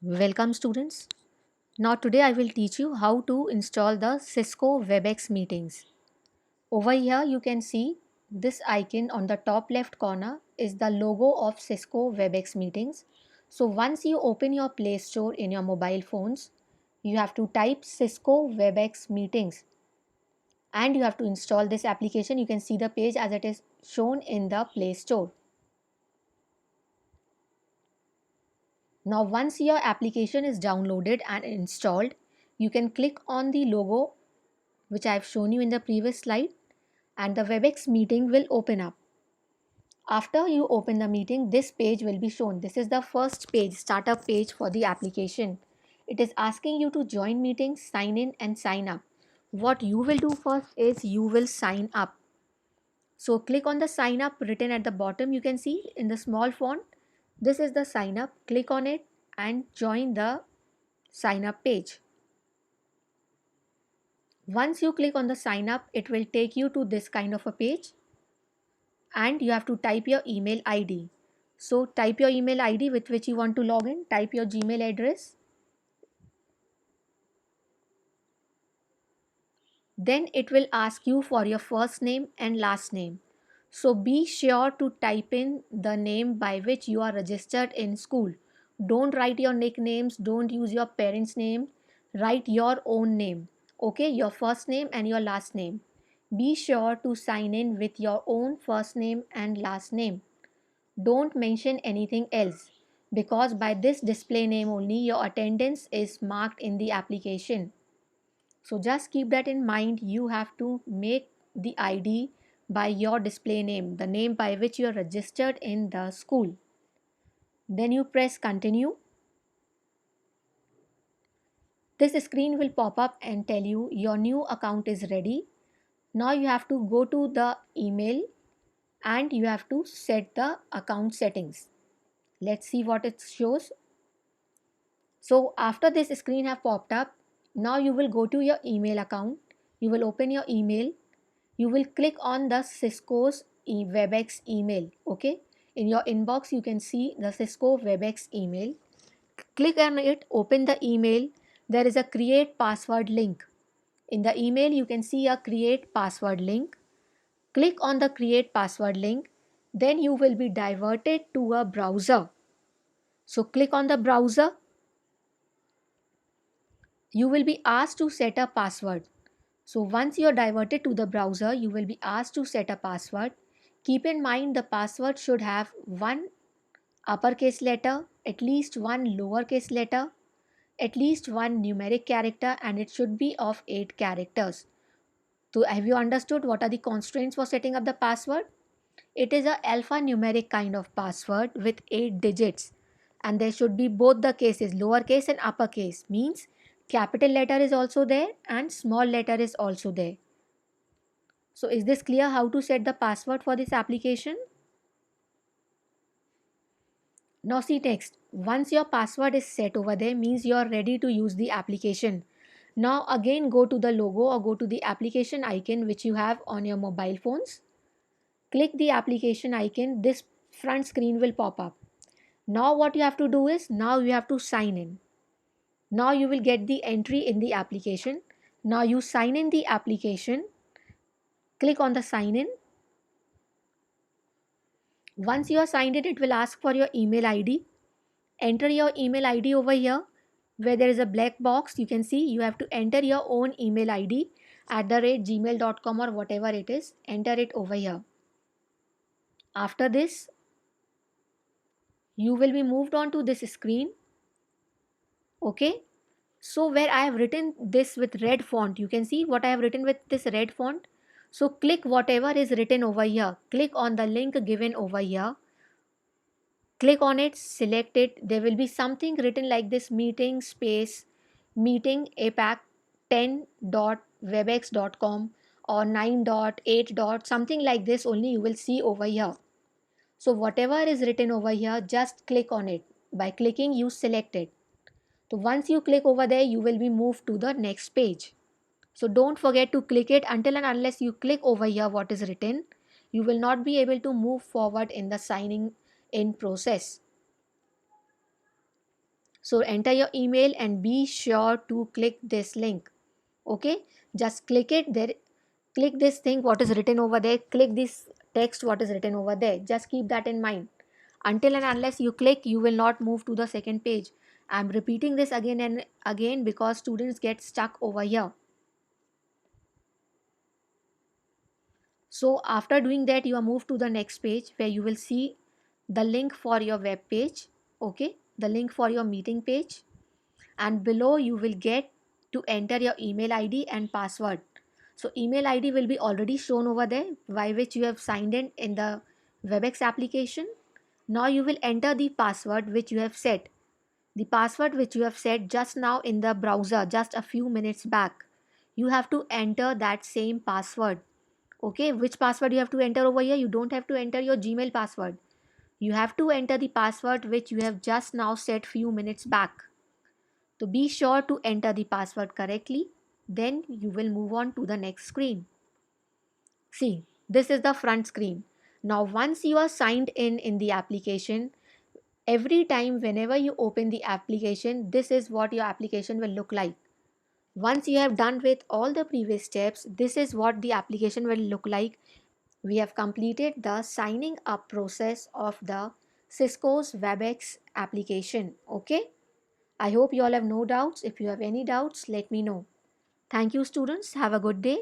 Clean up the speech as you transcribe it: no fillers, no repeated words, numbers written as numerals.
Welcome students. Now today I will teach you how to install the Cisco WebEx meetings. Over here you can see this icon on the top left corner is the logo of Cisco WebEx meetings. So once you open your Play Store in your mobile phones, you have to type Cisco WebEx meetings and you have to install this application. You can see the page as it is shown in the Play Store. Now once your application is downloaded and installed, you can click on the logo which I have shown you in the previous slide, and the WebEx meeting will open up. After you open the meeting, this page will be shown. This is the first page, startup page for the application. It is asking you to join meetings, sign in and sign up. What you will do first is you will sign up. So click on the sign up written at the bottom. You can see in the small font. This is the sign up. Click on it and join the sign up page. Once you click on the sign up, it will take you to this kind of a page and you have to type your email ID. So type your email ID with which you want to log in, type your Gmail address. Then it will ask you for your first name and last name. So be sure to type in the name by which you are registered in school. Don't write your nicknames, don't use your parents' name, write your own name. Okay, your first name and your last name. Be sure to sign in with your own first name and last name. Don't mention anything else because by this display name only your attendance is marked in the application. So just keep that in mind. You have to make the ID by your display name, the name by which you are registered in the school. Then you press continue. This screen will pop up and tell you your new account is ready. Now you have to go to the email and you have to set the account settings. Let's see what it shows. So after this screen have popped up, now you will go to your email account. You will open your email. You will click on the Cisco's WebEx email. Okay. In your inbox, you can see the Cisco WebEx email. Click on it, open the email. There is a create password link. In the email, you can see a create password link. Click on the create password link. Then you will be diverted to a browser. So click on the browser. You will be asked to set a password. So once you are diverted to the browser, you will be asked to set a password. Keep in mind the password should have one uppercase letter, at least one lowercase letter, at least one numeric character, and it should be of 8 characters. So have you understood what are the constraints for setting up the password? It is a alphanumeric kind of password with 8 digits, and there should be both the cases, lowercase and uppercase, means capital letter is also there and small letter is also there. So is this clear how to set the password for this application? Now see next, once your password is set over there means you are ready to use the application. Now again go to the logo or go to the application icon which you have on your mobile phones. Click the application icon, this front screen will pop up. Now what you have to do is, now you have to sign in. Now you will get the entry in the application. Now you sign in the application, click on the sign in. Once you are signed in, it will ask for your email ID. Enter your email ID over here where there is a black box. You can see you have to enter your own email ID @gmail.com or whatever it is. Enter it over here. After this, you will be moved on to this screen. Okay. So where I have written this with red font, you can see what I have written with this red font. So click whatever is written over here. Click on the link given over here. Click on it, select it. There will be something written like this, meeting space meeting apac 10.webex.com or 9.8. Something like this only you will see over here. So whatever is written over here, just click on it. By clicking, you select it. So once you click over there, you will be moved to the next page. So don't forget to click it. Until and unless you click over here what is written, you will not be able to move forward in the signing in process. So enter your email and be sure to click this link. Okay, just click it there. Click this thing what is written over there. Click this text what is written over there. Just keep that in mind. Until and unless you click, you will not move to the second page. I'm repeating this again and again because students get stuck over here. So after doing that, you are moved to the next page where you will see the link for your web page. Okay, the link for your meeting page, and below you will get to enter your email ID and password. So email ID will be already shown over there by which you have signed in the WebEx application. Now you will enter the password which you have set. The password which you have set just now in the browser just a few minutes back. You have to enter that same password. Okay, which password you have to enter over here? You don't have to enter your Gmail password. You have to enter the password which you have just now set few minutes back. So be sure to enter the password correctly. Then you will move on to the next screen. See, this is the front screen. Now once you are signed in the application, every time whenever you open the application, this is what your application will look like. Once you have done with all the previous steps, this is what the application will look like. We have completed the signing up process of the Cisco's WebEx application. Okay, I hope you all have no doubts. If you have any doubts, let me know. Thank you, students. Have a good day.